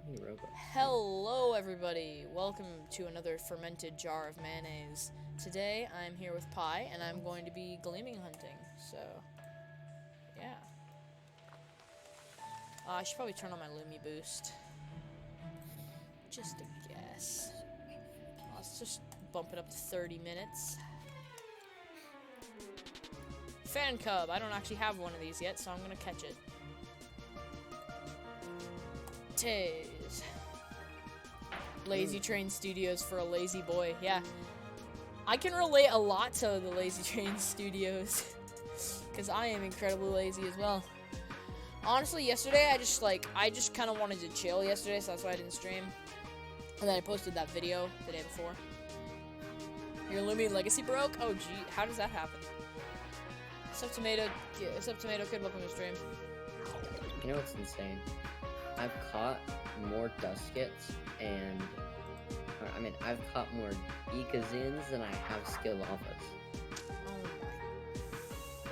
Hey, robot. Hello, everybody. Welcome to another fermented jar of mayonnaise. Today, I'm here with Pi, and I'm going to be gleaming hunting. So, yeah. I should probably turn on my Lumi boost. Just a guess. Let's just bump it up to 30 minutes. Fan Cub. I don't actually have one of these yet, so I'm gonna catch it. Tase. Lazy Train Studios for a lazy boy. Yeah. I can relate a lot to the Lazy Train Studios. Because I am incredibly lazy as well. Honestly, yesterday, I just kind of wanted to chill yesterday, so that's why I didn't stream. And then I posted that video the day before. Your Lumion Legacy broke? Oh, gee. How does that happen? Sup Tomato Kid, welcome to stream. You know what's insane? I've caught more Duskets and... I've caught more Ikazins than I have Skilavas. Oh my.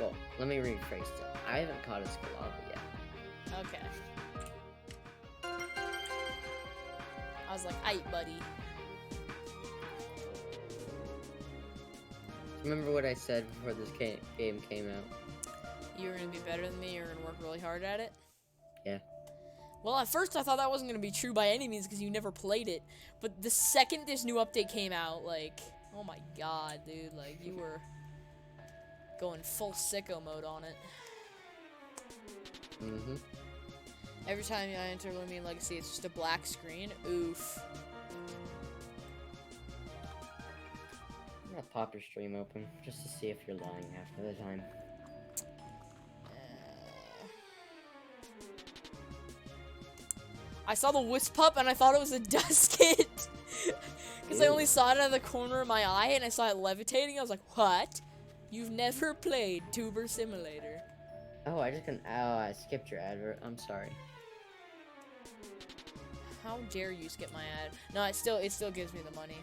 Well, let me rephrase it. I haven't caught a Skilava yet. Okay. I was like, aight, buddy. Remember what I said before this game came out? You were gonna be better than me, you were gonna work really hard at it? Yeah. Well, at first I thought that wasn't gonna be true by any means because you never played it. But the second this new update came out, like, oh my god, dude, like, you were going full sicko mode on it. Mm-hmm. Every time I enter Lumion Legacy, it's just a black screen. Oof. I'm gonna pop your stream open just to see if you're lying half of the time. I saw the Wisp Pup and I thought it was a Dusket. Because I only saw it out of the corner of my eye and I saw it levitating. I was like, what? You've never played Tuber Simulator. Oh, I skipped your advert. I'm sorry. How dare you skip my ad? No, it still gives me the money.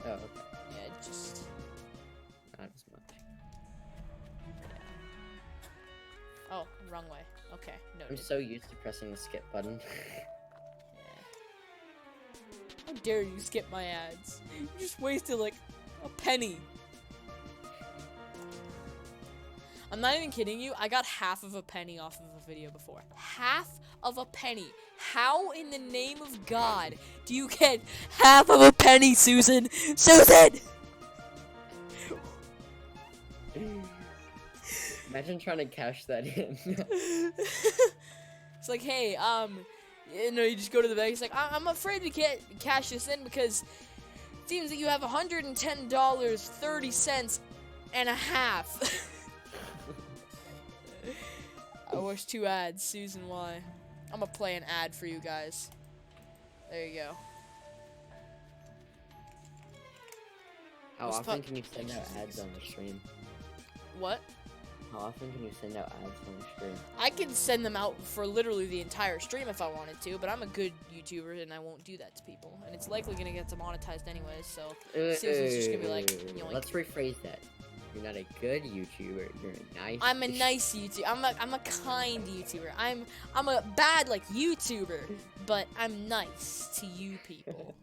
Oh, okay. Yeah, it just... Not as much. Oh, wrong way. Okay, no. I'm so used to pressing the skip button. How dare you skip my ads? You just wasted like a penny. I'm not even kidding you. I got half of a penny off of a video before. Half of a penny. How in the name of God do you get half of a penny, Susan? Susan! Imagine trying to cash that in. It's like, hey, you just go to the bank. It's like, I'm afraid we can't cash this in because it seems that you have $110.30 and a half. I wish 2 ads, Susan Y. I'm gonna play an ad for you guys. There you go. How often can you send out ads on the stream? What? How often can you send out ads on the stream? I can send them out for literally the entire stream if I wanted to, but I'm a good YouTuber and I won't do that to people. And it's likely gonna get demonetized anyways, so Susan's just gonna be like, yoink. Let's rephrase that. You're not a good YouTuber. You're a nice. I'm a nice YouTuber. I'm a kind YouTuber. I'm a bad like YouTuber, but I'm nice to you people.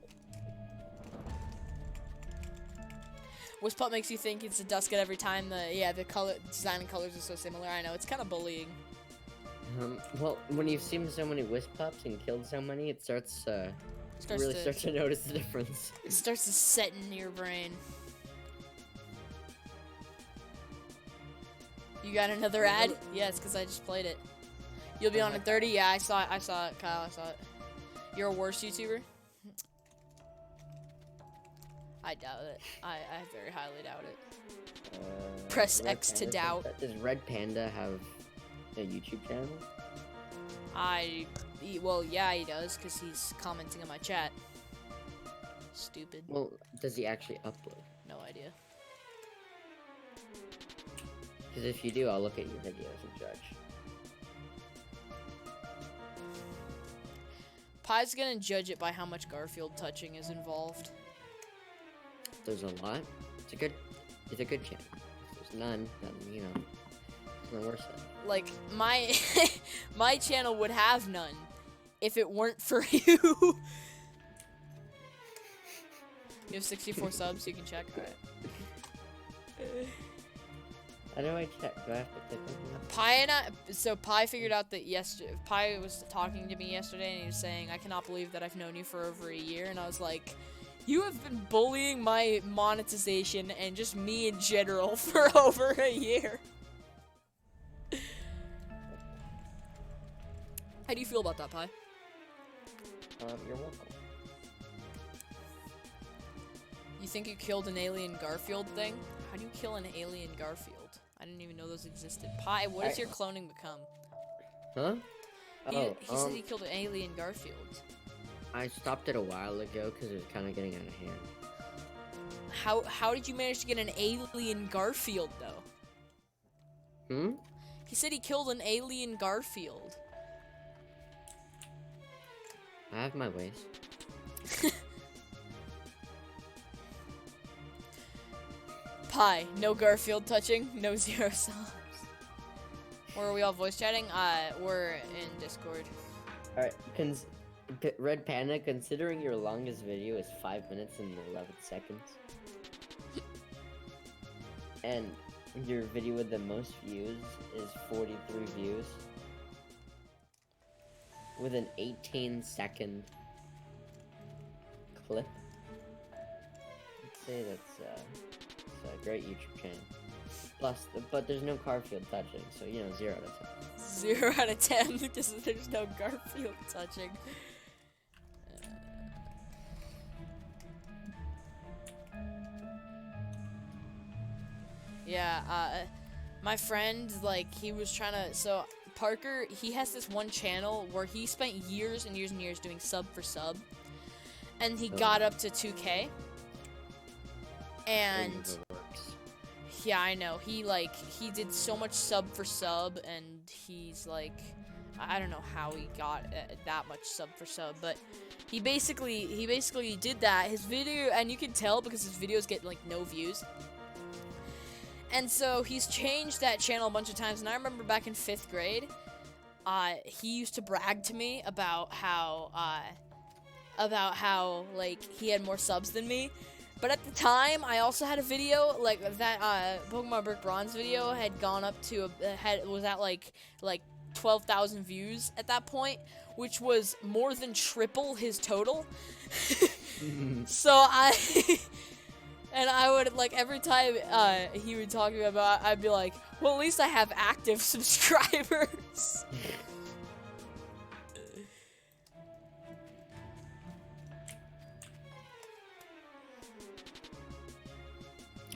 Wisp Pup makes you think it's a Dusket every time. The color design and colors are so similar. I know it's kind of bullying. Well, when you've seen so many Wisp Pups and killed so many, it starts to notice the difference. It starts to set in your brain. You got another ad? Yes, because I just played it. You'll be on at 30? Yeah, I saw it, Kyle, I saw it. You're a worse YouTuber? I doubt it. I very highly doubt it. Press X to doubt. Does Red Panda have a YouTube channel? Well, yeah, he does, because he's commenting on my chat. Stupid. Well, does he actually upload? No idea. Because if you do, I'll look at your videos and judge. Pi's gonna judge it by how much Garfield touching is involved. There's a lot. It's a good channel. If there's none, then it's not worth it. Like my my channel would have none if it weren't for you. You have 64 subs, you can check. Alright. How do I check? Do I have to click on that? Pi figured out that yesterday, Pi was talking to me yesterday and he was saying, I cannot believe that I've known you for over a year, and I was like, you have been bullying my monetization and just me in general for over a year. How do you feel about that, Pi? You're welcome. You think you killed an alien Garfield thing? How do you kill an alien Garfield? I didn't even know those existed. Pi, what does your cloning become? Huh? He said he killed an alien Garfield. I stopped it a while ago because it was kind of getting out of hand. How did you manage to get an alien Garfield, though? Hmm? He said he killed an alien Garfield. I have my ways. Pi, no Garfield touching, no 0 subs. Or are we all voice chatting? We're in Discord. Alright, Red Panda, considering your longest video is 5 minutes and 11 seconds, and your video with the most views is 43 views, with an 18-second clip, I'd say that's a great YouTube channel. Plus, but there's no Garfield touching, so you know, 0 out of 10. 0 out of 10 because there's no Garfield touching. Yeah, my friend, like, he was trying to, so, Parker, he has this one channel where he spent years and years and years doing sub for sub, and he got up to 2K, and, yeah, I know, he did so much sub for sub, and he's, like, I don't know how he got that much sub for sub, but he basically did that, his video, and you can tell because his videos get, like, no views. And so he's changed that channel a bunch of times, and I remember back in 5th grade, he used to brag to me about how, like, he had more subs than me. But at the time, I also had a video, like, that, Pokemon Brick Bronze video had gone up to, was at, like 12,000 views at that point, which was more than triple his total. So and I would, like, every time he would talk about, I'd be like, well, at least I have active subscribers.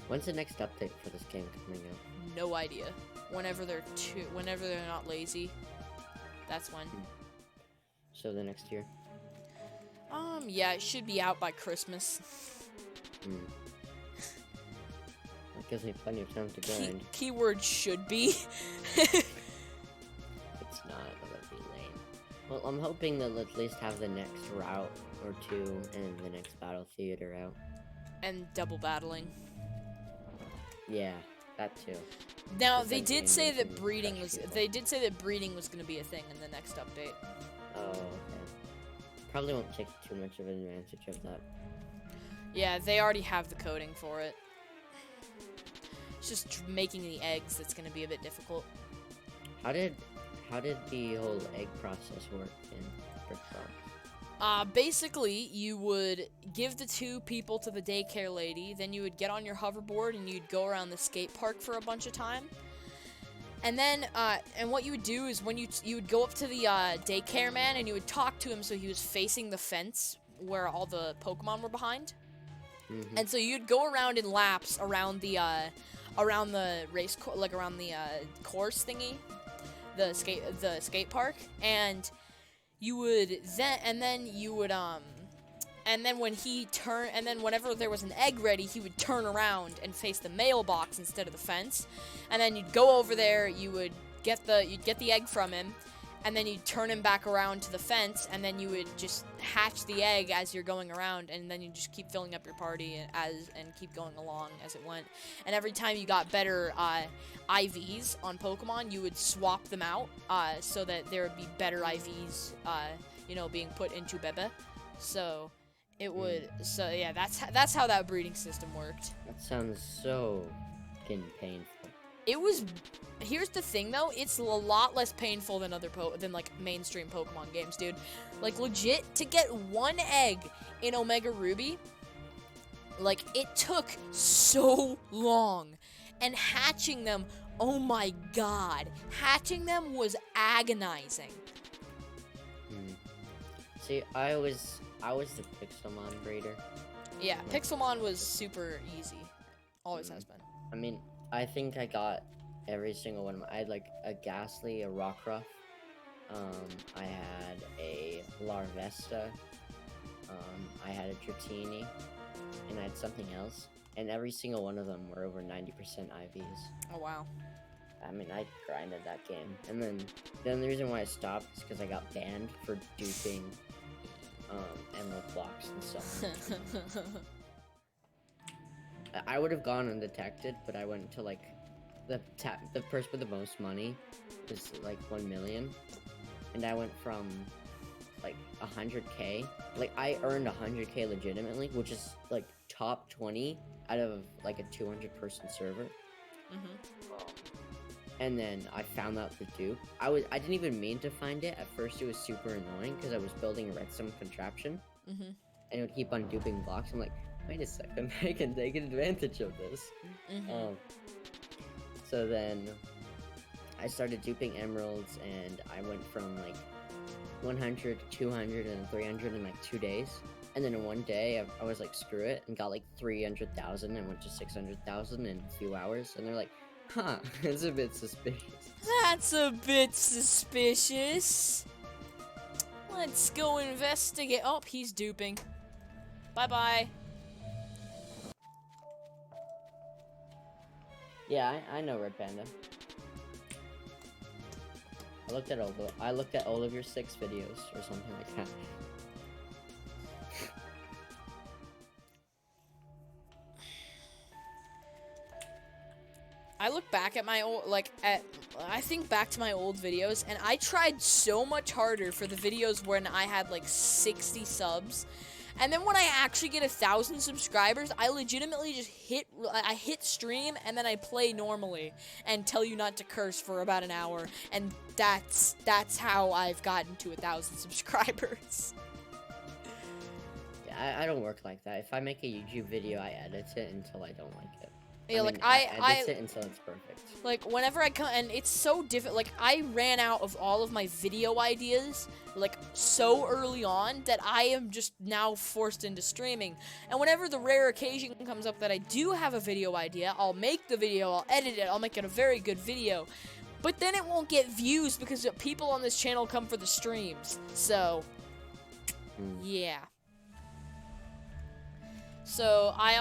When's the next update for this game coming out? No idea. Whenever they're not lazy, that's when. So the next year? Yeah, it should be out by Christmas. That gives me plenty of time to grind. Keyword should be. It's not, that would be lame. Well, I'm hoping they'll at least have the next route or two and the next battle theater out. And double battling. Yeah, that too. Now, they did say that breeding was going to be a thing in the next update. Oh, okay. Probably won't take too much of an advantage of that. Yeah, they already have the coding for it. It's just making the eggs that's going to be a bit difficult. How did the whole egg process work in Brick Bronze? Basically, you would give the 2 people to the daycare lady, then you would get on your hoverboard and you'd go around the skate park for a bunch of time. And then, and what you would do is when you would go up to the, daycare man and you would talk to him so he was facing the fence where all the Pokemon were behind. Mm-hmm. And so you'd go around in laps around the race, around the, course thingy, the skate park, and you would and then whenever there was an egg ready, he would turn around and face the mailbox instead of the fence, and then you'd go over there, you'd get the egg from him, and then you'd turn him back around to the fence, and then you would just hatch the egg as you're going around, and then you just keep filling up your party and keep going along as it went. And every time you got better IVs on Pokemon, you would swap them out so that there would be better IVs being put into Bebe. So it would. So yeah, that's how that breeding system worked. That sounds so fucking painful. It was. Here's the thing, though. It's a lot less painful than than like mainstream Pokemon games, dude. Like legit, to get one egg in Omega Ruby, like it took so long, and hatching them. Oh my god, hatching them was agonizing. See, I was the Pixelmon breeder. Yeah, Pixelmon was super easy. Always has been. I mean, I think I got every single one of I had like a Ghastly, a Rockruff. I had a Larvesta. I had a Dratini, and I had something else. And every single one of them were over 90% IVs. Oh wow. I mean, I grinded that game, and then the reason why I stopped is because I got banned for duping emerald blocks and stuff. I would have gone undetected, but I went to like the person with the most money was like 1 million, and I went from like 100k. Like I earned 100k legitimately, which is like top 20 out of like a 200-person server. And then I found out the dupe. I didn't even mean to find it. At first it was super annoying because I was building a redstone contraption. And it would keep on duping blocks. I'm like, wait a second, I can take advantage of this. So then I started duping emeralds, and I went from like 100 to 200 and 300 in like 2 days. And then in one day I was like, screw it, and got like 300,000 and went to 600,000 in a few hours. And they're like, huh, it's a bit suspicious. That's a bit suspicious. Let's go investigate. Oh, he's duping. Bye-bye. Yeah, I know Red Panda. I looked at all of your 6 videos or something like that. I look back at my old, I think back to my old videos, and I tried so much harder for the videos when I had like 60 subs. And then when I actually get 1,000 subscribers, I legitimately just hit stream, and then I play normally and tell you not to curse for about an hour, and that's how I've gotten to 1,000 subscribers. Yeah, I don't work like that. If I make a YouTube video, I edit it until I don't like it. Yeah, I edit it until it's perfect. Like, whenever I come, and it's so difficult, like, I ran out of all of my video ideas, like, so early on, that I am just now forced into streaming. And whenever the rare occasion comes up that I do have a video idea, I'll make the video, I'll edit it, I'll make it a very good video. But then it won't get views because people on this channel come for the streams. So, yeah. So back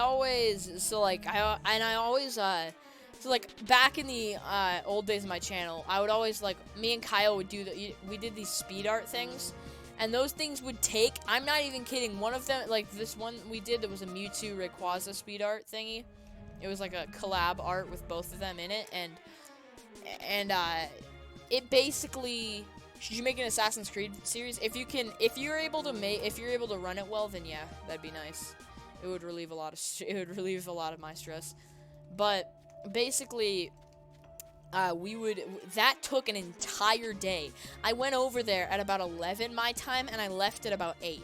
in the old days of my channel, I would always, like, me and Kyle would we did these speed art things, and those things would take, I'm not even kidding, one of them, like this one we did, that was a Mewtwo Rayquaza speed art thingy. It was like a collab art with both of them in it, and it basically, should you make an Assassin's Creed series? If you're able to run it well, then yeah, that'd be nice. It would relieve a lot of my stress. But basically, that took an entire day. I went over there at about 11 my time, and I left at about 8.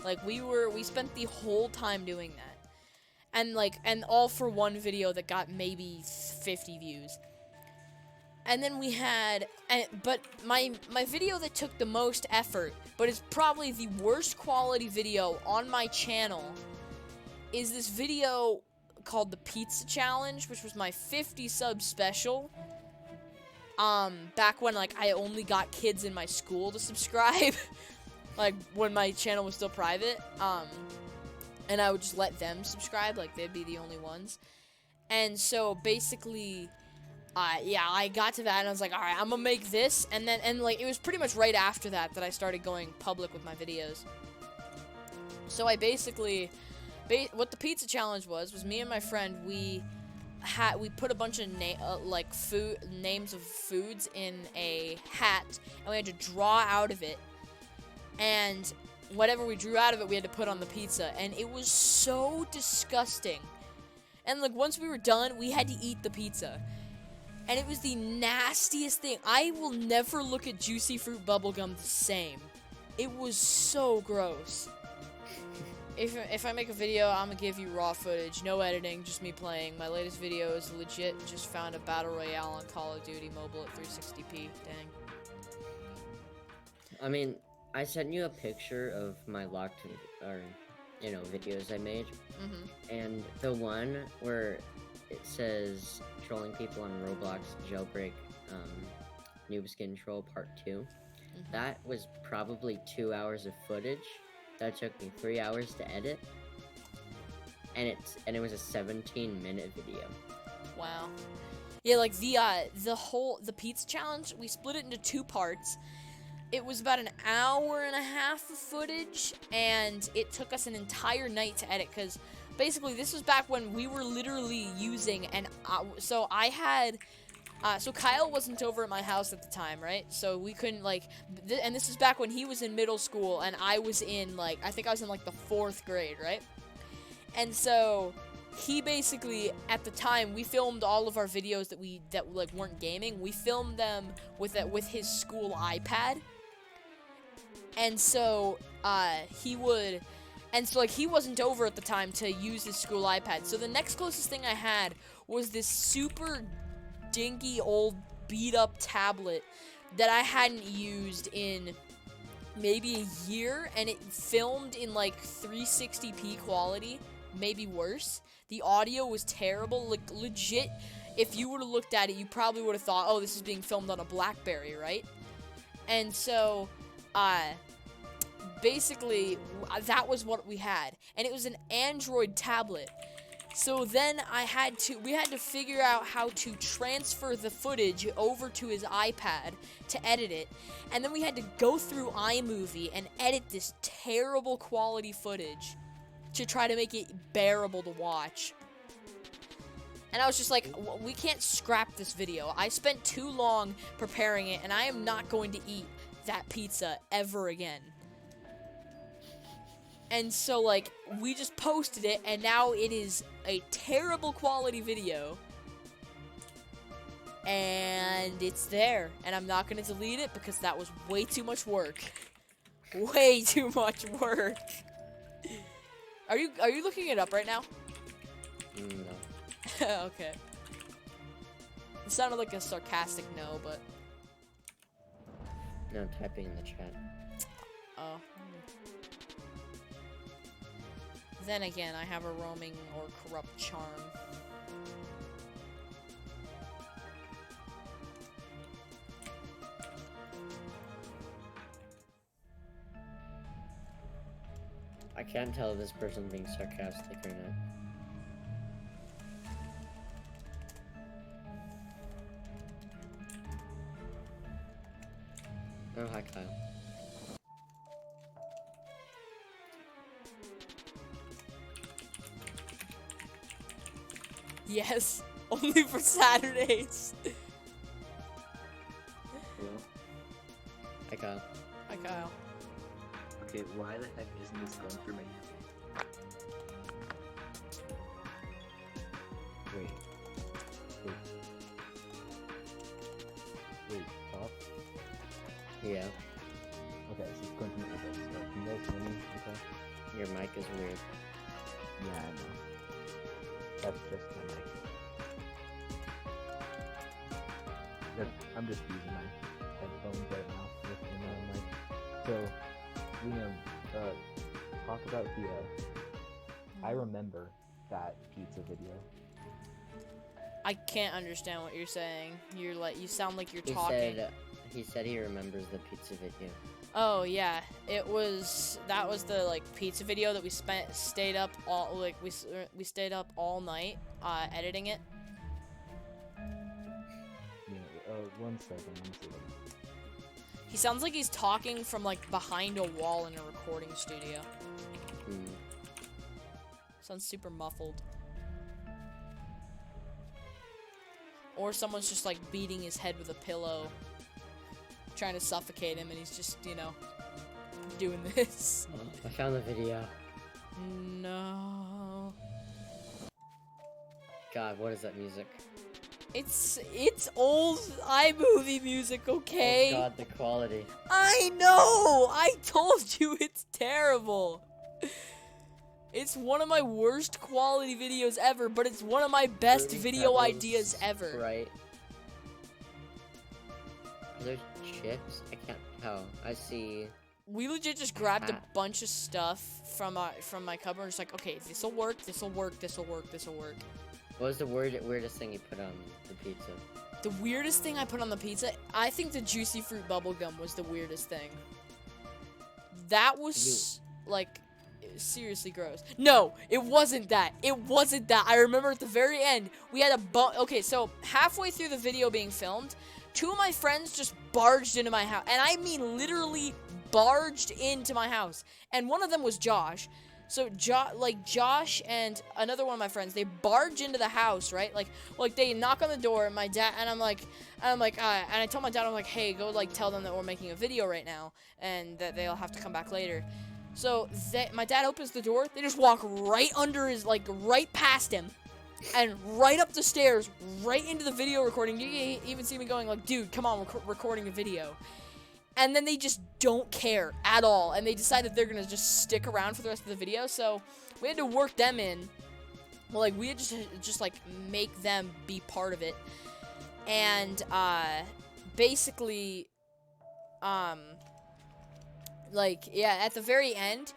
Like, we spent the whole time doing that. And all for one video that got maybe 50 views. And then we had, but my video that took the most effort, but is probably the worst quality video on my channel, is this video called the Pizza Challenge, which was my 50 sub special. Back when, like, I only got kids in my school to subscribe, like, when my channel was still private, and I would just let them subscribe, like, they'd be the only ones. And so, basically, yeah, I got to that, and I was like, alright, I'm gonna make this, and like, it was pretty much right after that I started going public with my videos. So I basically, what the Pizza Challenge was me and my friend, we put a bunch of names of foods in a hat, and we had to draw out of it and whatever we drew out of it, we had to put on the pizza, and it was so disgusting. And like once we were done, we had to eat the pizza, and it was the nastiest thing. I will never look at juicy fruit bubblegum the same. It was so gross. If I make a video, I'm gonna give you raw footage, no editing, just me playing. My latest video is legit. Just found a battle royale on Call of Duty mobile at 360p. Dang. I mean, I sent you a picture of my locked, or videos I made, and the one where it says trolling people on Roblox jailbreak, noob skin troll part 2. That was probably 2 hours of footage. That took me 3 hours to edit, and it was a 17-minute video. Wow. Yeah, like the pizza challenge, we split it into 2 parts. It was about an hour and a half of footage, and it took us an entire night to edit, because basically this was back when we were literally using, and so Kyle wasn't over at my house at the time, right? So we couldn't, like, and this is back when he was in middle school, and I was in, like, I think I was in, like, the 4th grade, right? And so he basically, at the time, we filmed all of our videos that weren't gaming. We filmed them with his school iPad. And so, he wasn't over at the time to use his school iPad. So the next closest thing I had was this super dinky old beat up tablet that I hadn't used in maybe a year, and it filmed in like 360p quality, maybe worse. The audio was terrible, like legit. If you would have looked at it, you probably would have thought, oh, this is being filmed on a BlackBerry, right? And so, basically, that was what we had, and it was an Android tablet. So then we had to figure out how to transfer the footage over to his iPad to edit it. And then we had to go through iMovie and edit this terrible quality footage to try to make it bearable to watch. And I was just like, we can't scrap this video. I spent too long preparing it, and I am not going to eat that pizza ever again. And so, like, we just posted it, and now it is a terrible quality video. And it's there. And I'm not going to delete it because that was way too much work. Way too much work. Are you looking it up right now? No. Okay. It sounded like a sarcastic no, but... No, I'm typing in the chat. Oh. Then again, I have a roaming or corrupt charm. I can't tell if this person's being sarcastic or not. Oh, hi, Kyle. Yes, only for Saturdays. Hello? Hi, Kyle. Hi, Kyle. Okay, why the heck isn't this going for me? Wait. Wait, stop. Yeah, Okay, so it's going to me. Okay, so can you guys hear me? Okay. your mic is weird. Yeah, I know. That's just my mic. I'm just using my headphones right now with my mic. So, Liam, talk about the, I remember that pizza video. I can't understand what you're saying. You sound like you're He talking. said he remembers the pizza video. Oh yeah, that was the like pizza video that we stayed up all we stayed up all night editing it. Yeah, 1 second, let me see that. He sounds like he's talking from like behind a wall in a recording studio. Sounds super muffled. Or someone's just like beating his head with a pillow, trying to suffocate him, and he's just, doing this. Oh, I found the video. No. God, what is that music? It's old iMovie music, okay? Oh God, the quality. I know! I told you it's terrible. It's one of my worst quality videos ever, but it's one of my best Fruity video Pebbles, ideas ever. Right. Are those chips? I can't tell. I see. We legit just grabbed a Hat. bunch of stuff from my cupboard and just like, okay, this'll work, this'll work, this'll work, this'll work. What was the weirdest thing you put on the pizza? The weirdest thing I put on the pizza, I think the juicy fruit bubblegum was the weirdest thing. That was like seriously gross. No, it wasn't that. It wasn't that. I remember at the very end, we had okay, so halfway through the video being filmed, 2 of my friends just barged into my house. And I mean literally barged into my house. And one of them was Josh. So Josh and another one of my friends, they barge into the house, right? Like they knock on the door, and my dad and I'm like, and I told my dad, I'm like, hey, go like tell them that we're making a video right now, and that they'll have to come back later. So my dad opens the door, they just walk right under his, like right past him, and right up the stairs, right into the video recording. You can even see me going like, dude, come on, we're recording a video. And then they just don't care at all, and they decide that they're gonna just stick around for the rest of the video. So we had to work them in. Well, like we had just like make them be part of it, and basically, like yeah, at the very end,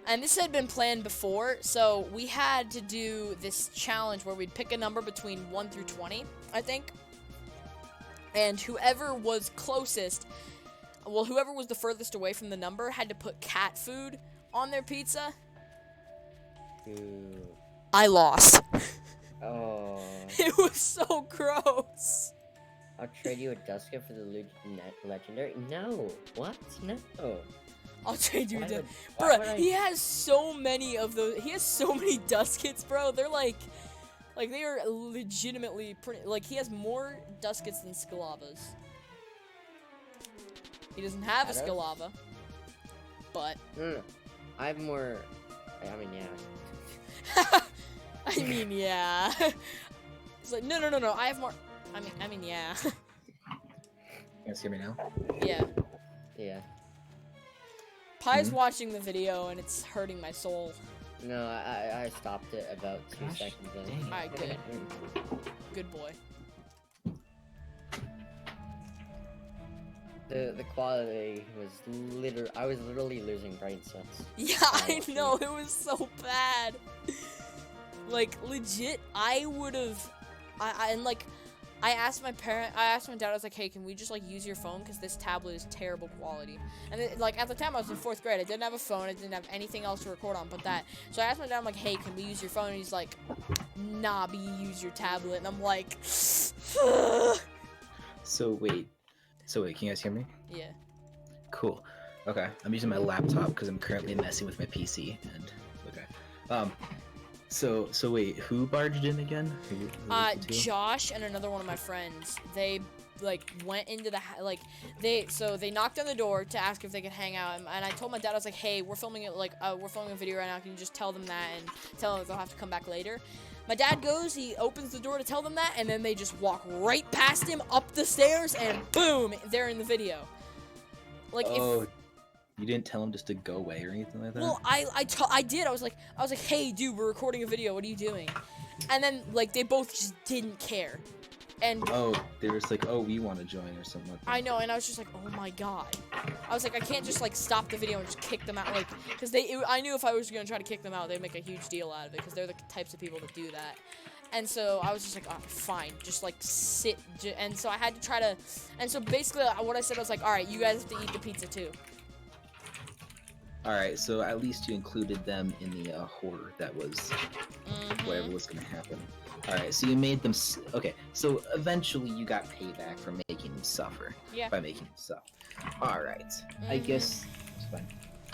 and this had been planned before. So we had to do this challenge where we'd pick a number between 1 through 20, I think, and whoever was closest. Well, whoever was the furthest away from the number had to put cat food on their pizza. Ooh. I lost. Oh. It was so gross. I'll trade you a Duska for the legendary. No. What? No. I'll trade you Why the. would- why Bruh, would I- he has so many of those. He has so many Duskets, bro. They're like they are legitimately pretty. Like, he has more Duskets than Skalavas. He doesn't have a Shadows? Skalava, but. No. I have more. I mean, yeah. I mean, yeah. It's like, no. I have more. I mean, yeah. You guys hear me now? Yeah. Yeah. Pie's Mhm. watching the video and it's hurting my soul. No, I stopped it about 2 Gosh, seconds in. dang it. Alright, good. Good boy. The quality was I was literally losing brain cells. Yeah, I know, it was so bad. Like, legit, I would've, I asked my dad, I was like, hey, can we just, like, use your phone? Because this tablet is terrible quality. And, then, like, at the time, I was in 4th grade. I didn't have a phone. I didn't have anything else to record on but that. So I asked my dad, I'm like, hey, can we use your phone? And he's like, nah, B, use your tablet. And I'm like, So wait, can you guys hear me? yeah. Cool. Okay, I'm using my laptop because I'm currently messing with my PC. And okay. So wait, who barged in again? Who was the two? Josh and another one of my friends, they like went into the they knocked on the door to ask if they could hang out, and I told my dad, I was like, hey, we're filming a video right now, can you just tell them that and tell them that they'll have to come back later? My dad goes, he opens the door to tell them that, and then they just walk right past him up the stairs, and boom, they're in the video. Like, Oh, you didn't tell him just to go away or anything like that? well, I did. I was like, hey, dude, we're recording a video. What are you doing? And then, like, they both just didn't care. And Oh, they were just like, oh, we want to join or something like that. I know, and I was just like, oh my god. I was like, I can't just, like, stop the video and just kick them out, like, because I knew if I was going to try to kick them out, they'd make a huge deal out of it, because they're the types of people that do that. And so I was just like, oh, fine, just, like, sit, and so I had to try to, and so basically what I said, I was like, alright, you guys have to eat the pizza too. Alright, so at least you included them in the horror that was whatever was going to happen. Alright, so you made them... Okay, so eventually you got payback for making them suffer. Yeah. By making them suffer. Alright, I Mhm. guess... It's fine.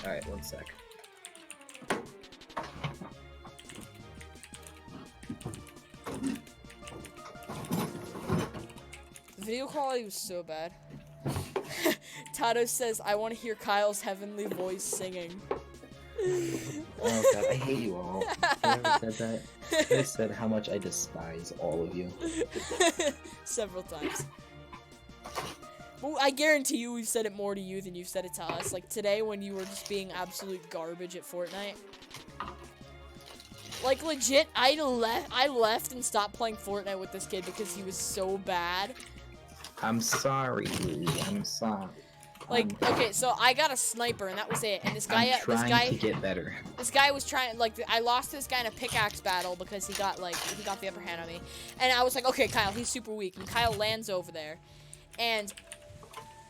Alright, one sec. The video quality was so bad. Tato says, I want to hear Kyle's heavenly voice singing. Oh god, I hate you all. Whoever said that, I said how much I despise all of you. Several times. Well, I guarantee you we've said it more to you than you've said it to us. Like today when you were just being absolute garbage at Fortnite. Like legit, I left and stopped playing Fortnite with this kid because he was so bad. I'm sorry, Louie. I'm sorry. Like, okay, so I got a sniper and that was it. And this guy, I'm trying to get better. This guy was trying, like, I lost to this guy in a pickaxe battle because he got the upper hand on me. And I was like, okay, Kyle, he's super weak. And Kyle lands over there. And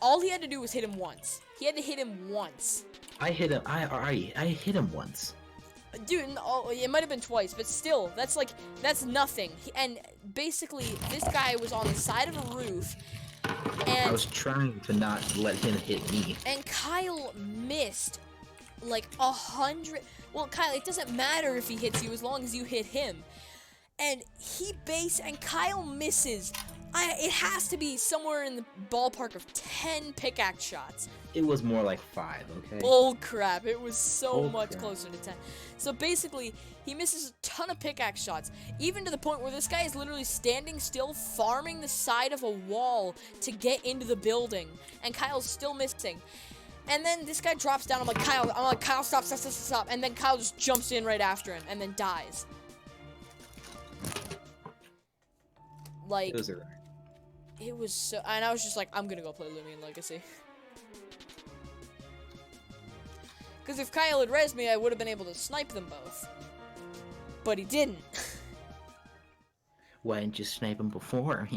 all he had to do was hit him once. He had to hit him once. I hit him. I hit him once. Dude, it might have been twice, but still, that's nothing. And basically, this guy was on the side of a roof. And I was trying to not let him hit me. And Kyle missed like 100. Well, Kyle, it doesn't matter if he hits you as long as you hit him. And Kyle misses. It has to be somewhere in the ballpark of 10 pickaxe shots. It was more like 5, okay? Bull crap. It was so Bull much crap. closer to 10. So basically, he misses a ton of pickaxe shots, even to the point where this guy is literally standing still, farming the side of a wall to get into the building, and Kyle's still missing. And then this guy drops down. I'm like, Kyle, stop. And then Kyle just jumps in right after him, and then dies. Like, it was so, and I was just like, I'm gonna go play Lumion Legacy. Because if Kyle had rezzed me, I would have been able to snipe them both. But he didn't. Why didn't you snipe him before?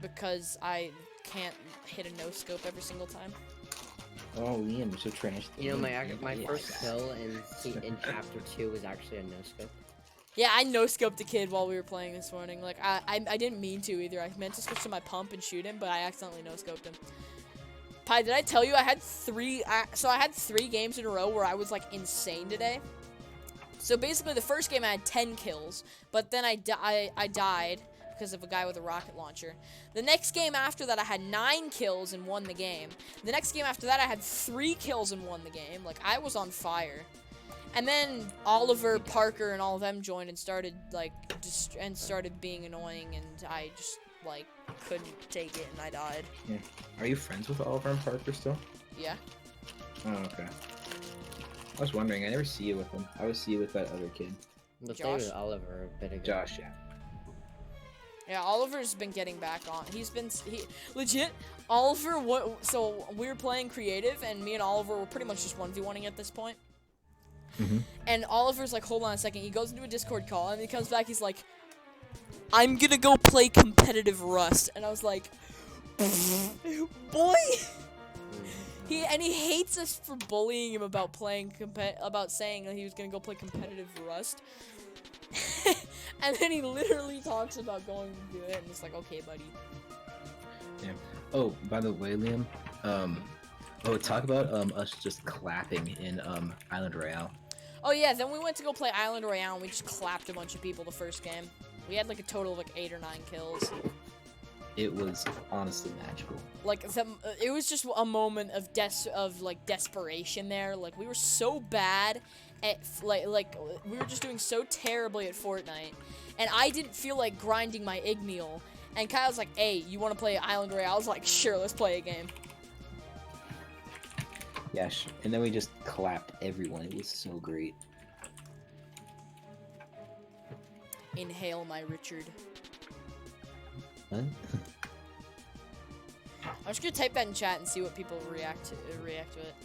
Because I can't hit a no-scope every single time. Oh, Ian, you're so trash. You know, my first kill in chapter 2 was actually a no-scope. Yeah, I no-scoped a kid while we were playing this morning. Like, I didn't mean to either. I meant to switch to my pump and shoot him, but I accidentally no-scoped him. Pi, did I tell you I had 3 games in a row where I was, like, insane today? So basically, the first game I had 10 kills, but then I died because of a guy with a rocket launcher. The next game after that, I had 9 kills and won the game. The next game after that, I had 3 kills and won the game. Like, I was on fire. And then Oliver, Parker, and all of them joined and started, like, started being annoying, and I just, like, couldn't take it, and I died. Yeah. Are you friends with Oliver and Parker still? Yeah. Oh, okay. I was wondering. I never see you with them. I always see you with that other kid. But they Josh? with Oliver a bit ago. Josh, yeah. Yeah, Oliver's been getting back on. Legit, Oliver, so we were playing creative, and me and Oliver were pretty much just 1v1ing at this point. Mm-hmm. And Oliver's like, hold on a second. He goes into a Discord call, and he comes back, he's like, I'm gonna go play competitive Rust. And I was like, boy! He hates us for bullying him about saying that he was gonna go play competitive Rust. And then he literally talks about going to do it, and it's like, okay, buddy. Yeah. Oh, by the way, Liam, talk about us just clapping in Island Royale. Oh yeah, then we went to go play Island Royale, and we just clapped a bunch of people the first game. We had like a total of like 8 or 9 kills. It was honestly magical. Like it was just a moment of desperation there. Like we were so bad at like we were just doing so terribly at Fortnite, and I didn't feel like grinding my Igneal. And Kyle's like, "Hey, you want to play Island Royale?" I was like, "Sure, let's play a game." Yeah, and then we just clapped everyone. It was so great. Inhale, my Richard. What? I'm just gonna type that in chat and see what people react to it.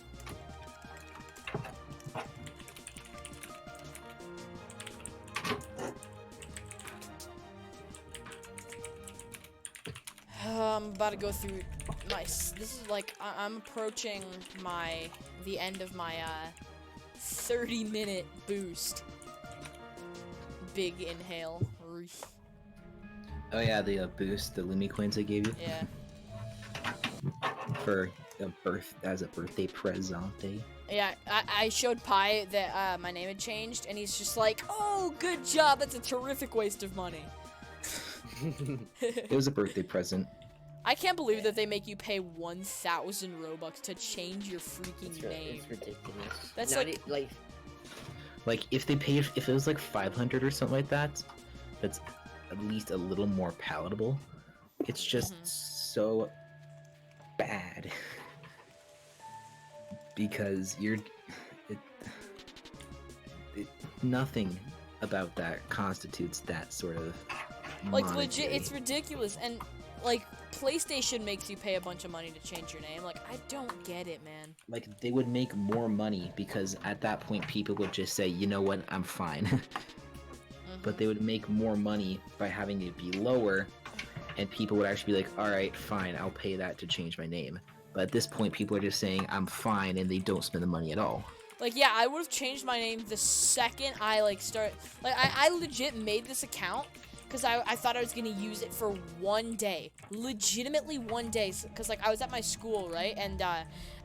I'm about to go through this is like I'm approaching the end of my 30-minute boost. Big inhale. Oh yeah, the boost, the Lumi coins I gave you. Yeah. For as a birthday presente. Yeah, I showed Pi that my name had changed, and he's just like, "Oh, good job. That's a terrific waste of money." It was a birthday present. I can't believe that they make you pay 1,000 Robux to change your freaking name. It's ridiculous. That's Not like- Like if they paid, if it was like 500 or something like that, that's at least a little more palatable. It's just so bad because nothing about that constitutes that sort of Like legit, monetary- it's ridiculous. And like PlayStation makes you pay a bunch of money to change your name. Like I don't get it, man. like they would make more money because at that point people would just say, you know what, I'm fine. But they would make more money by having it be lower, and people would actually be like, all right, fine, I'll pay that to change my name. But at this point, people are just saying I'm fine, and they don't spend the money at all. Like, yeah, I would have changed my name the second I, like, I legit made this account because I thought I was going to use it for one day. Legitimately one day. Because, like, I was at my school, right? And,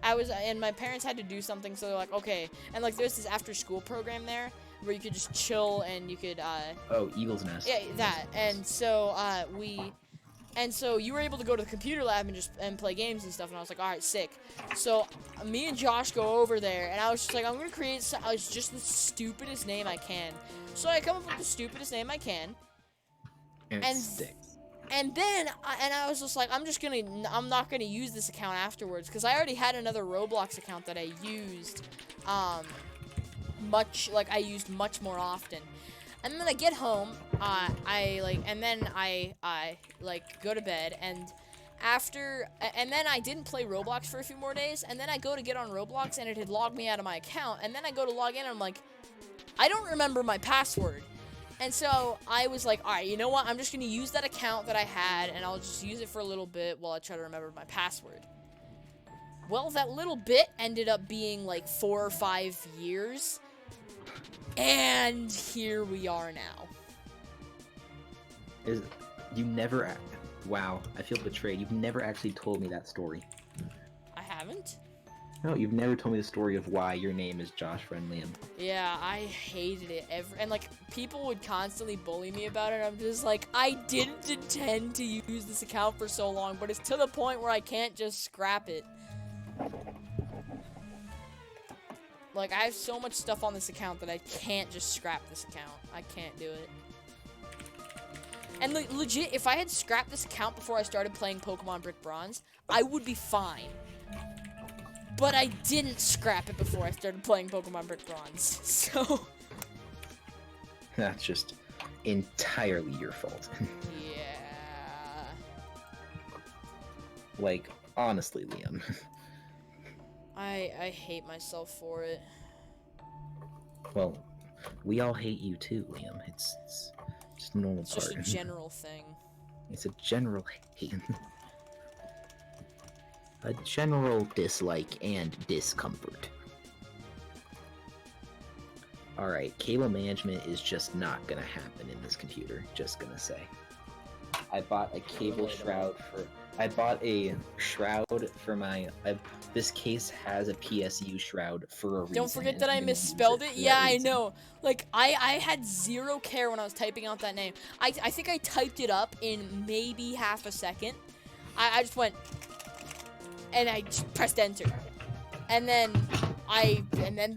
and my parents had to do something, so they're like, okay. And, like, there's this after-school program there where you could just chill and you could, Oh, Eagle's Nest. yeah, that. And so, And so you were able to go to the computer lab and play games and stuff, and I was like, all right, sick. So me and Josh go over there, and I was just like, I'm gonna create just the stupidest name I can. So I come up with the stupidest name I can, And and- it sticks. and then I was just like, I'm not gonna use this account afterwards because I already had another Roblox account that I used, I used much more often. And then I get home, and then I go to bed, and then I didn't play Roblox for a few more days, and then I go to get on Roblox, and it had logged me out of my account, and then I go to log in, and I'm like, I don't remember my password. And so I was like, alright, you know what, I'm just gonna use that account that I had, and I'll just use it for a little bit while I try to remember my password. Well, that little bit ended up being like 4 or 5 years. And here we are now. Wow, I feel betrayed. You've never actually told me that story. I haven't? No, you've never told me the story of why your name is Josh Friend Liam. Yeah, I hated it. And like, people would constantly bully me about it. I'm just like, I didn't intend to use this account for so long, but it's to the point where I can't just scrap it. Like, I have so much stuff on this account that I can't just scrap this account. I can't do it. And legit, if I had scrapped this account before I started playing Pokemon Brick Bronze, I would be fine. But I didn't scrap it before I started playing Pokemon Brick Bronze, so... That's just entirely your fault. Yeah... Like, honestly, Liam. I hate myself for it. Well, we all hate you too, Liam. It's just a normal It's part. just a general thing. It's a general hate. A general dislike and discomfort. Alright, cable management is just not gonna happen in this computer. Just gonna say. I bought a cable shroud for... I bought a shroud for my... this case has a PSU shroud for a reason. Don't forget and that I'm I gonna use misspelled it. for that Yeah, I reason. know. Like, I had zero care when I was typing out that name. I think I typed it up in maybe half a second. I just went... And I just pressed enter. And then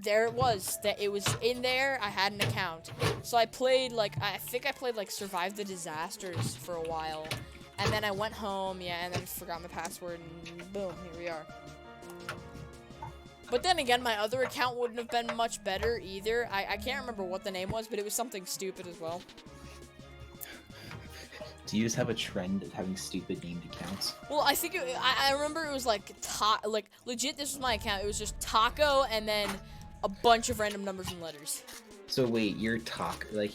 there it was. That it was in there. I had an account. So I played, like, I think I played, like, Survive the Disasters for a while. And then I went home, yeah, and then forgot my password, and boom, here we are. But then again, my other account wouldn't have been much better either. I can't remember what the name was, but it was something stupid as well. Do you just have a trend of having stupid named accounts? Well, I think I remember it was like legit. This was my account. It was just Taco and then a bunch of random numbers and letters. So wait, your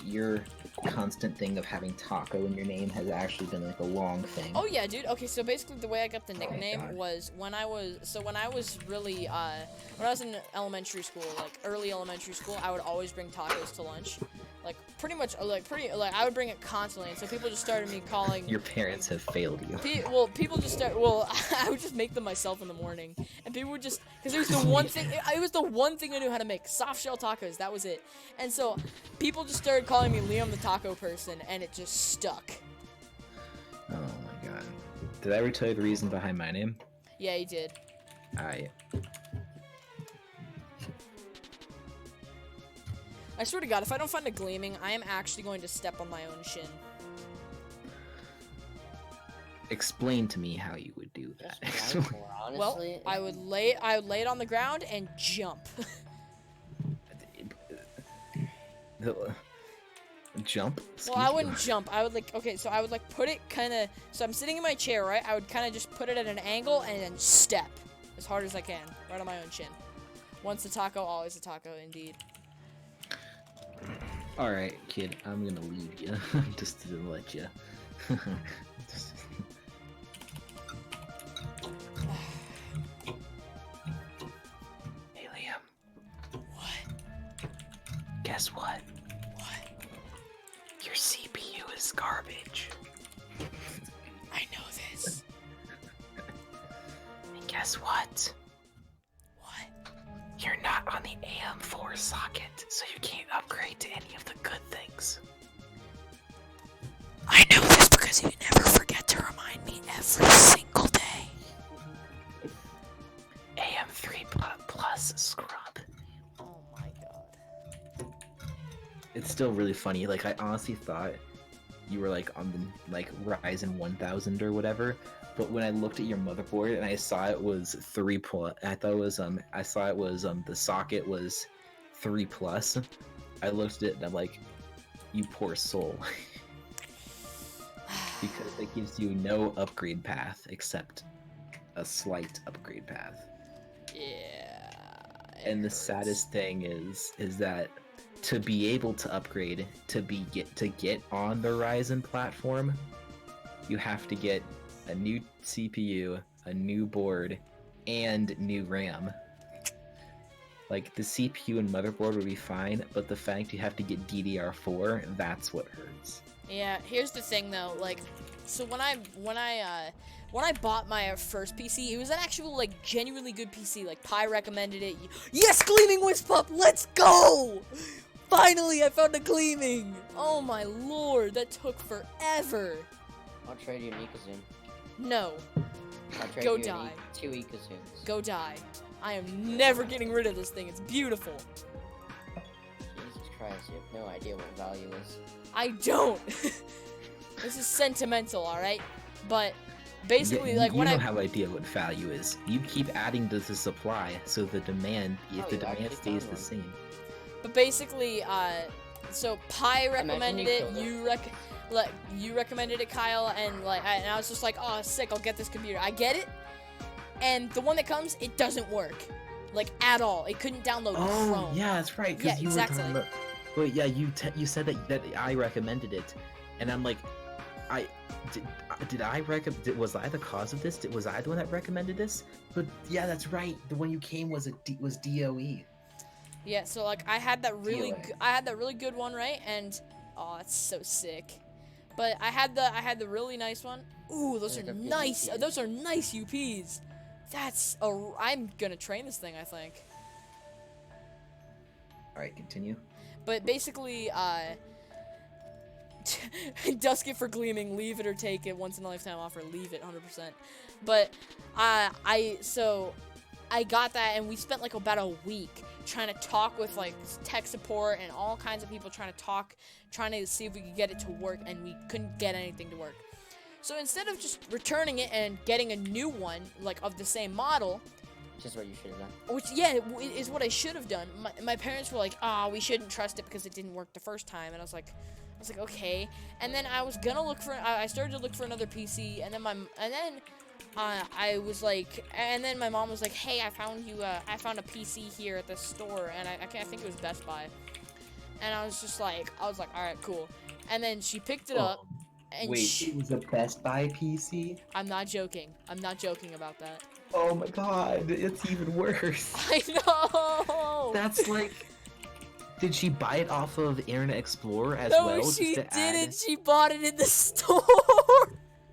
your constant thing of having taco in your name has actually been like a long thing. Oh yeah, dude. Okay, so basically the way I got the my nickname God. was when I was really when I was in elementary school, like early elementary school, I would always bring tacos to lunch. Like pretty much I would bring it constantly, and so people just started me calling. Your parents have failed you. People just start. Well, I would just make them myself in the morning, and people would just because it was the one thing. It was the one thing I knew how to make: soft shell tacos. That was it. And so people just started calling me Liam the Taco Person, and it just stuck. Oh my god. Did I ever tell you the reason behind my name? Yeah, you did. I I swear to God, if I don't find a gleaming, I am actually going to step on my own shin. explain to me how you would do that. Just one more, Well, honestly. I would lay it on the ground and jump. Jump? Well, I wouldn't jump. I would so I would put it kind of, so I'm sitting in my chair, right? I would kind of just put it at an angle and then step as hard as I can, right on my own chin. Once a taco, always a taco, indeed. Alright, kid, I'm gonna leave you. Just to let you. Hey, Liam. What? Guess what? What? Your CPU is garbage. I know this. And guess what? What? You're not on the AM4 socket, so you can't upgrade to any of the good things. I know this because you never forget to remind me every single day. AM3 plus scrub. Oh my God. It's still really funny. Like, I honestly thought you were like on the Ryzen 1000 or whatever. But when I looked at your motherboard and I saw it was 3 plus, I thought it was I saw it was the socket was 3 plus. I looked at it and I'm like, you poor soul. Because it gives you no upgrade path except a slight upgrade path. Yeah. And the saddest thing is that to be able to upgrade to get on the Ryzen platform, you have to get a new CPU, a new board, and new RAM. Like, the CPU and motherboard would be fine, but the fact you have to get DDR4, that's what hurts. Yeah, here's the thing though, like, so when I bought my first PC, it was an actual, genuinely good PC. Like, Pi recommended it. Yes, Gleaming Wisp Pup, let's go! Finally, I found a Gleaming! Oh my lord, that took forever. I'll trade you an Ikazoon. No, I'll trade Go you die. 2 Ikazoons. go die. I am never getting rid of this thing, it's beautiful. Jesus Christ, you have no idea what value is. I don't. This is sentimental, alright? But, basically, you when don't have idea what value is. You keep adding to the supply, so the demand, Oh, if the you demand actually stays found the one. same. But basically, so Pi recommended you it. killed You recommended it, Kyle, and and I was just like, oh, sick! I'll get this computer. I get it, and the one that comes, it doesn't work, at all. It couldn't download Chrome. yeah, that's right. Yeah, You exactly. were talking about. Wait, yeah, you said that I recommended it, and I'm like, did I recommend? Was I the cause of this? Was I the one that recommended this? But yeah, that's right. The one you came was DOE. Yeah, so I had that really, DOA. I had that really good one, right? And oh, it's so sick. But I had the really nice one. Ooh, those Those are are good nice. UPs. Those are nice UPs. I'm gonna train this thing, I think. All right, continue. But basically, dusk it for Gleaming, leave it or take it, once in a lifetime offer, leave it 100%. But so I got that, and we spent about a week trying to talk with tech support and all kinds of people trying to see if we could get it to work, and we couldn't get anything to work. So instead of just returning it and getting a new one of the same model, Which is what you should have done. which is what I should have done. My parents were like, we shouldn't trust it because it didn't work the first time, and I was like, okay. And then I was gonna I started to look for another PC, and then I was like, and then my mom was like, hey, I found a PC here at the store, and I think it was Best Buy. And I was like, all right, cool. And then she picked it up, and it was a Best Buy PC. I'm not joking. I'm not joking about that. Oh my god, it's even worse. I know. That's did she buy it off of Internet Explorer as No, well? just she to didn't. add- She bought it in the store.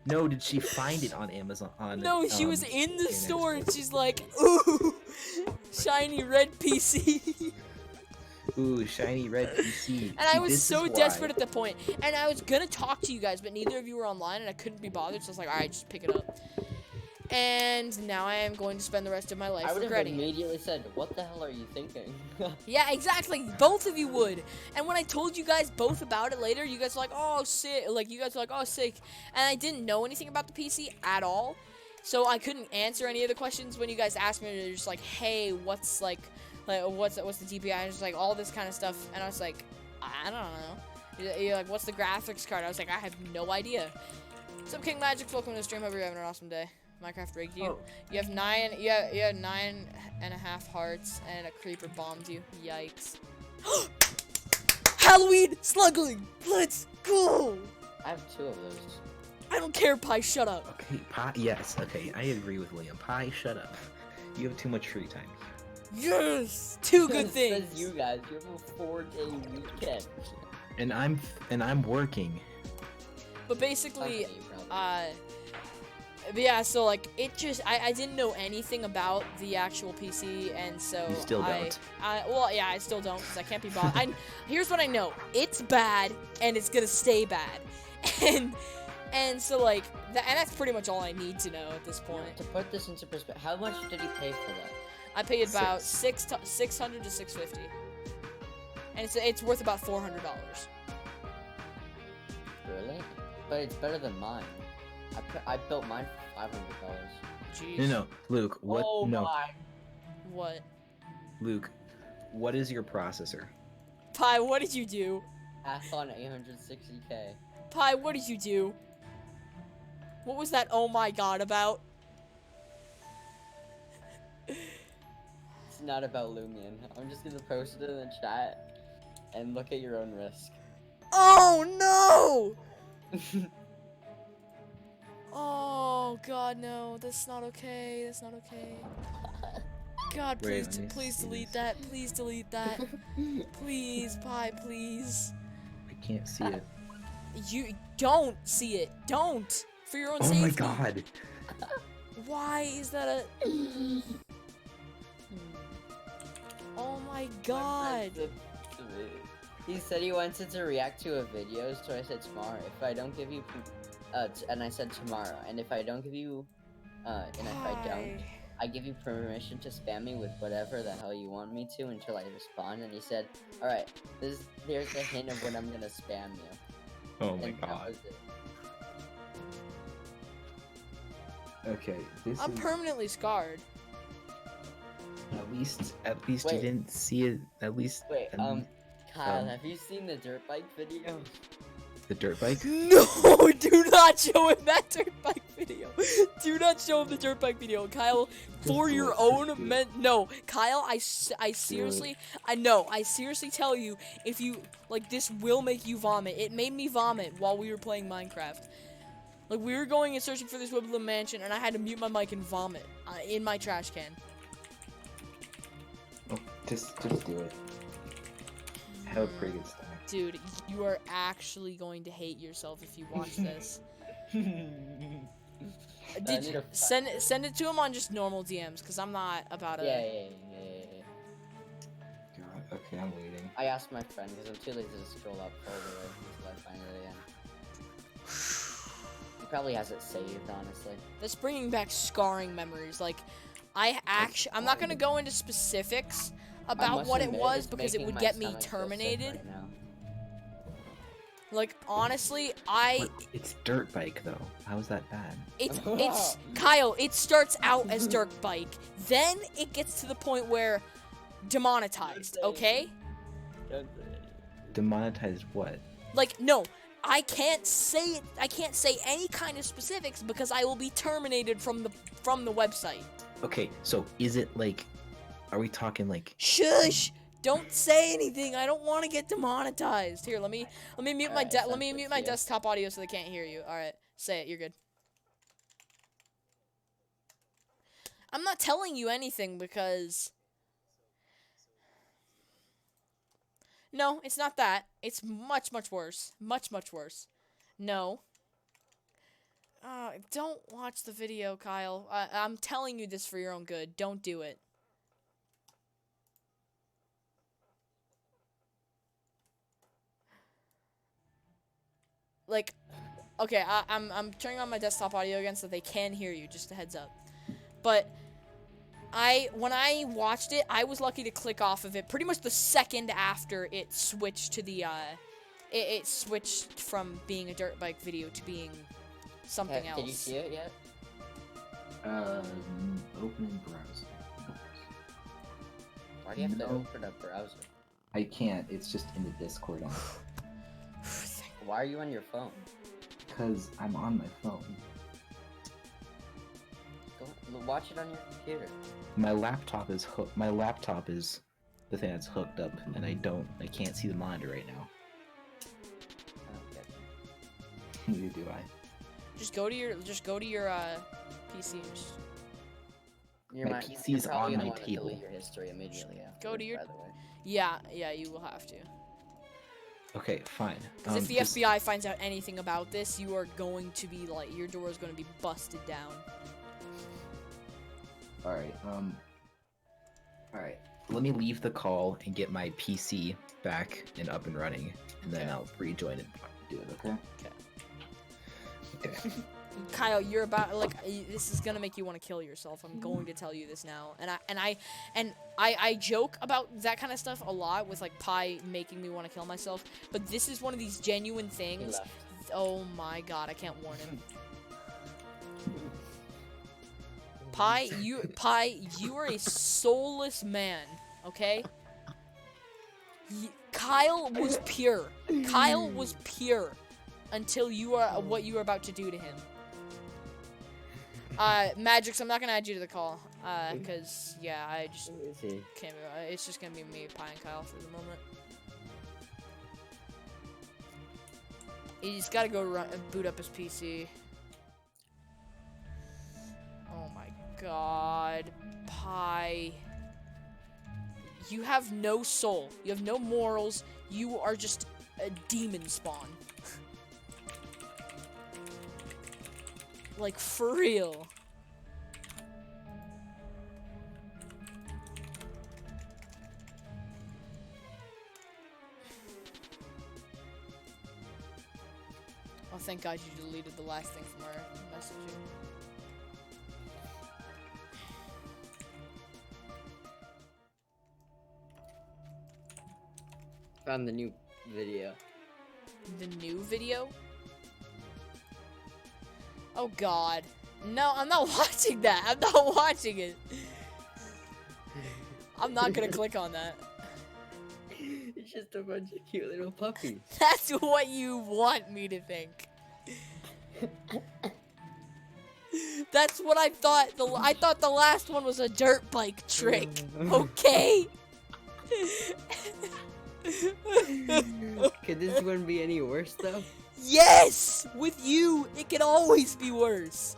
No, did she find it on Amazon? No, she was in the Internet store, and Explorer? she's like, ooh, shiny red PC. Ooh, shiny red PC. And I See, was this so is why. desperate at the point. And I was gonna talk to you guys, but neither of you were online, and I couldn't be bothered. So I was like, all right, just pick it up. And now I am going to spend the rest of my life I would have regretting it. immediately said, "What the hell are you thinking?" Yeah, exactly. Both of you would. And when I told you guys both about it later, you guys were like, "Oh, sick!" Like you guys were like, "Oh, sick!" And I didn't know anything about the PC at all, so I couldn't answer any of the questions when you guys asked me. They're just like, "Hey, what's what's the DPI?" And just like all this kind of stuff, and I was like, "I don't know." You're like, "What's the graphics card?" I was like, "I have no idea." What's up, King Magic? Welcome to the stream. Hope you're having an awesome day. Minecraft rigged you. Oh. You have 9.5 hearts, and a creeper bombed you. Yikes. Halloween sluggling. Let's go. I have 2 of those. I don't care, Pie. Shut up. Okay, Pie. Yes. Okay, I agree with Liam. Pie, shut up. You have too much free time. Yes. 2 good It things. says you guys, you have a 4-day weekend. And I'm working. But basically, Okay, brother. but yeah, so like it just I didn't know anything about the actual PC, and so You still don't. Well, yeah, I still don't because I can't be bothered. Here's what I know: it's bad, and it's gonna stay bad, and so like and that's pretty much all I need to know at this point. To put this into perspective, how much did you pay for that? I paid about 600 to 650, and it's worth about $400. Really? But it's better than mine. I built mine for $500. Jeez. No, Luke. What? Oh no, my. What? Luke. What is your processor? Pie, what did you do? Athlon 860K. Pie, what did you do? What was that oh my god about? It's not about Lumion. I'm just gonna post it in the chat and look at your own risk. Oh no! Oh god, no, that's not okay. That's not okay. God, Wait, please, let me please see delete this. that. Please delete that. Please, Pie, please. I can't see it. You don't see it. Don't. For your own Oh safety. my god. Why is that a? Oh my god. He said he wanted to react to a video, so I said tomorrow. If I don't give you, and I said tomorrow. And if I don't give you, and if I don't, Pie. I give you permission to spam me with whatever the hell you want me to until I respond. And he said, all right, there's a hint of when I'm gonna spam you. Oh my And that god. was it. Okay, this I'm is permanently scarred. at least you Wait. didn't see it. At least Wait, um, Kyle, have you seen the dirt bike video? the dirt bike. No, do not show him that dirt bike video. Do not show him the dirt bike video, Kyle. For do your it, own just do it. no, Kyle. I seriously, I seriously tell you, if you like, this will make you vomit. It made me vomit while we were playing Minecraft. Like we were going and searching for this Woodland mansion, and I had to mute my mic and vomit in my trash can. Oh, just do it. Have a pretty good stomach. Dude, you are actually going to hate yourself if you watch this. I Did need you a send it to him on just normal DMs? Cause I'm not about it. Yeah. God, okay, I'm waiting. I asked my friend because I'm too lazy to scroll up all the way until I find it again. He probably has it saved, honestly. That's bringing back scarring memories. Like, I'm not gonna go into specifics I about must what it admit, was it's because it making would my get me stomach feel sick terminated. right now. Like, honestly, But it's dirt bike though. How is that bad? it's Kyle. It starts out as dirt bike, then it gets to the point where demonetized. Okay. Don't say it. Demonetized what? Like, no, I can't say it. I can't say any kind of specifics because I will be terminated from the website. Okay, so is it like, are we talking like? Shush! Don't say anything. I don't want to get demonetized. Here, let me mute my Alright, let me sounds mute good my to you. desktop audio so they can't hear you. All right, say it. You're good. I'm not telling you anything because no, it's not that. It's much worse. Much worse. No. Don't watch the video, Kyle. I'm telling you this for your own good. Don't do it. like, okay, I'm turning on my desktop audio again so they can hear you. Just a heads up. But when I watched it, I was lucky to click off of it pretty much the second after it switched to the it switched from being a dirt bike video to being something else. Did you see it yet? Opening browser. Why do you have to No. open a browser? I can't. It's just in the Discord on. Why are you on your phone? Because I'm on my phone. Watch it on your computer. My laptop is hooked. My laptop is the thing that's hooked up, and I can't see the monitor right now. Okay. Neither do I. Just go to your PC. My PC's on my delete table. your history immediately after. Go to your- By the way. Yeah, you will have to. Okay, fine. Because if the FBI finds out anything about this, you are going to be like, your door is going to be busted down. Alright, alright. Let me leave the call and get my PC back and up and running, and then Okay. I'll rejoin and do it, okay? Okay. Kyle, you're about this is gonna make you want to kill yourself. I'm going to tell you this now, and I joke about that kind of stuff a lot with like Pi making me want to kill myself. But this is one of these genuine He things. left. Oh my god, I can't warn him. Pi, you are a soulless man. Okay. Kyle was pure. Kyle was pure until you are what you are about to do to him. Magix, I'm not gonna add you to the call, cause yeah, I just Who is he? can't. It's just gonna be me, Pi, and Kyle for the moment. He's gotta go boot up his PC. Oh my god, Pi. You have no soul. You have no morals. You are just a demon spawn. Like, for real. Oh, thank God you deleted the last thing from our messaging. Found the new video. The new video? Oh god. No, I'm not watching that. I'm not watching it. I'm not gonna click on that. It's just a bunch of cute little puppies. That's what you want me to think. That's what I thought. I thought the last one was a dirt bike trick. Okay? Could this one be any worse though? Yes! With you, it can always be worse.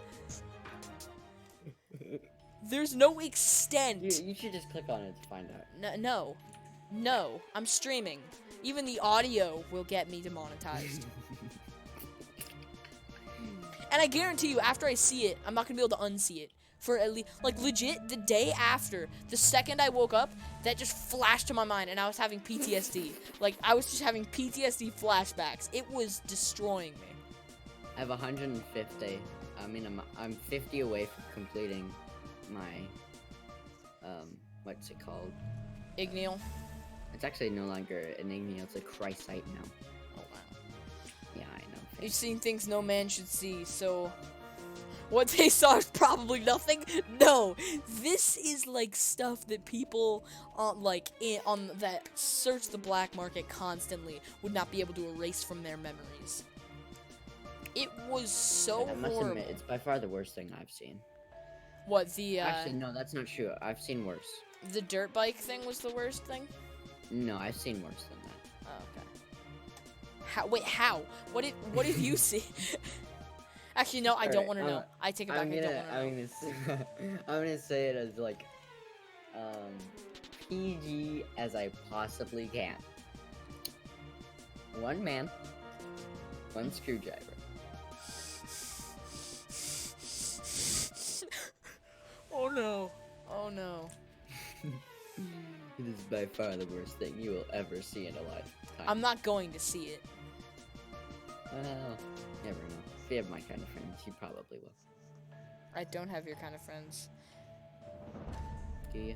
There's no extent. You should just click on it to find out. No, I'm streaming. Even the audio will get me demonetized. And I guarantee you, after I see it, I'm not gonna be able to unsee it. For at least, like, legit, the day after, the second I woke up, that just flashed to my mind, and I was having PTSD. Like, I was just having PTSD flashbacks. It was destroying me. I have 150. I mean, I'm 50 away from completing my what's it called? Igneal. It's actually no longer an Igneal, it's a Chrisite now. Oh, wow. Yeah, I know. You've seen things no man should see, so... What they saw is probably nothing? No! This is, like, stuff that people, on that search the black market constantly would not be able to erase from their memories. It was so I must horrible. admit, it's by far the worst thing I've seen. What, the, Actually, no, that's not true. I've seen worse. the dirt bike thing was the worst thing? No, I've seen worse than that. Oh, okay. How? Wait, how? What did you see? Actually, no, I don't Alright, want to know. I take it back. I don't want to know. I'm gonna say it as like, PG as I possibly can. One man, one screwdriver. Oh no. Oh no. This is by far the worst thing you will ever see in a lifetime. I'm not going to see it. Well, never know. If you have my kind of friends, you probably will. I don't have your kind of friends. Do you?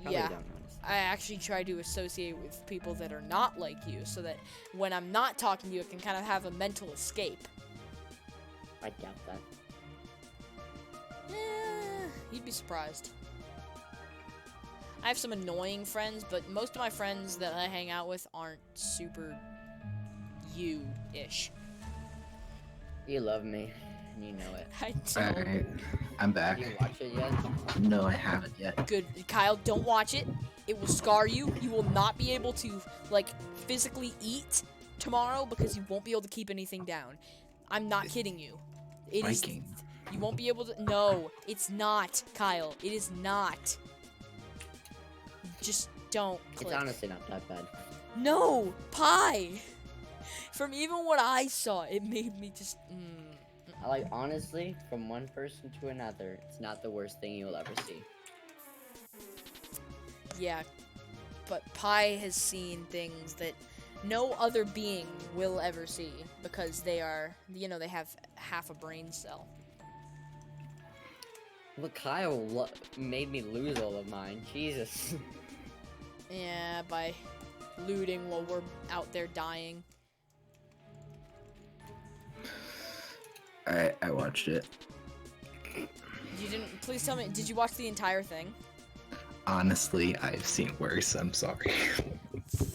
Probably Yeah. don't, honestly. I actually try to associate with people that are not like you, so that when I'm not talking to you, I can kind of have a mental escape. I doubt that. You'd be surprised. I have some annoying friends, but most of my friends that I hang out with aren't super you-ish. You love me, and you know it. I don't. Alright, I'm back. Have you watched it yet? No, I haven't yet. Good. Kyle, don't watch it. It will scar you. You will not be able to, like, physically eat tomorrow because you won't be able to keep anything down. I'm not kidding you. It is. Viking. You won't be able to. No, it's not, Kyle. It is not. Just don't click. It's honestly not that bad. No, pie. From even what I saw, it made me just. Like, honestly, from one person to another, it's not the worst thing you'll ever see. Yeah, but Pi has seen things that no other being will ever see because they are, you know, they have half a brain cell. Well, Kyle made me lose all of mine. Jesus. Yeah, by looting while we're out there dying. I watched it. You didn't. Please tell me. Did you watch the entire thing? Honestly, I've seen worse. I'm sorry.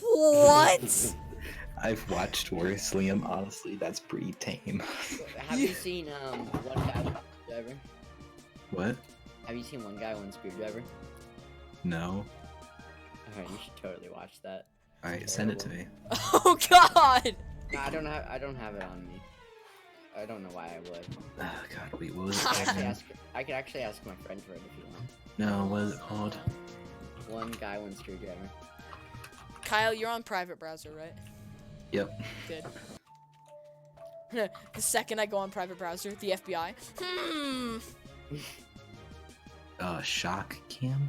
What? I've watched worse, Liam. Honestly, that's pretty tame. Have you seen one guy with a screwdriver? What? Have you seen one guy with a screwdriver? No. Alright, you should totally watch that. Alright, send it to me. Oh God! No, I don't have it on me. I don't know why I would. Oh god, wait, what was it I could called? I could actually ask my friend for it if you want. No, what is it called? One guy, one screwdriver. Kyle, you're on private browser, right? Yep. Good. The second I go on private browser, the FBI. Shock cam?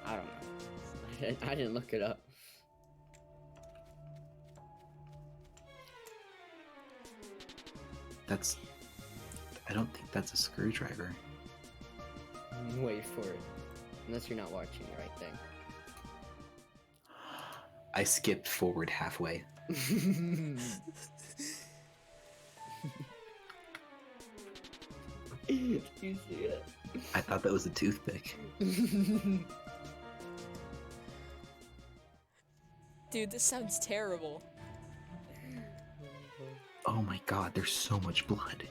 I don't know. I didn't look it up. I don't think that's a screwdriver. Wait for it. Unless you're not watching the right thing. I skipped forward halfway. You see it? I thought that was a toothpick. Dude, this sounds terrible. Oh my god, there's so much blood.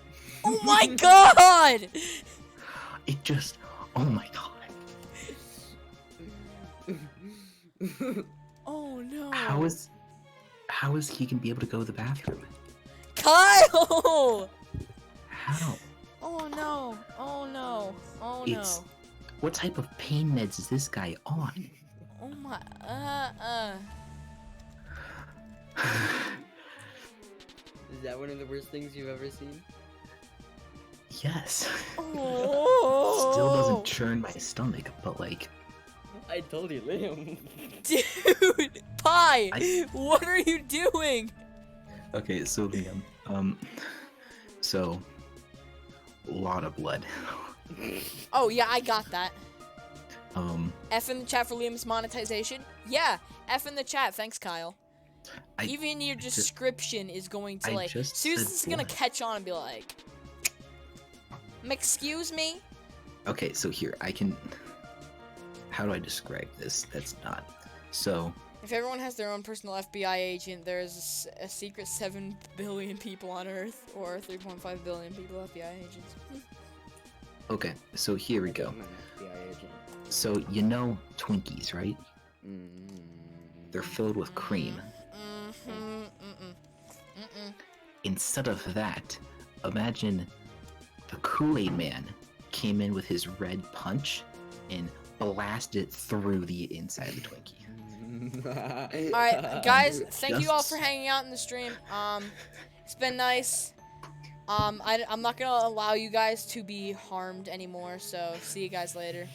Oh my God! It just. Oh my god. Oh no. How is he gonna be able to go to the bathroom? Kyle! How? Oh no. Oh no. Oh It's. no. What type of pain meds is this guy on? Oh my. Is that one of the worst things you've ever seen? Yes. Oh. Still doesn't churn my stomach, but like. I told you, Liam. Dude, Pi, I- what are you doing? Okay, so Liam, so. A lot of blood. Oh yeah, I got that. Um, F in the chat for Liam's monetization. Yeah, F in the chat. Thanks, Kyle. I Even your just- description is going to I like. just Susan's said gonna blood. catch on and be like, "Excuse me." Okay, so here, I can. How do I describe this? That's not. So, If everyone has their own personal FBI agent, there's a secret 7 billion people on Earth, or 3.5 billion people FBI agents. okay, so here we go. I'm an FBI agent. So, you know Twinkies, right? Mm. They're filled with cream. Instead of that, imagine the Kool-Aid Man came in with his red punch and blasted it through the inside of the Twinkie. Alright, guys, thank you all Just- for hanging out in the stream. It's been nice. I'm not gonna allow you guys to be harmed anymore, so see you guys later.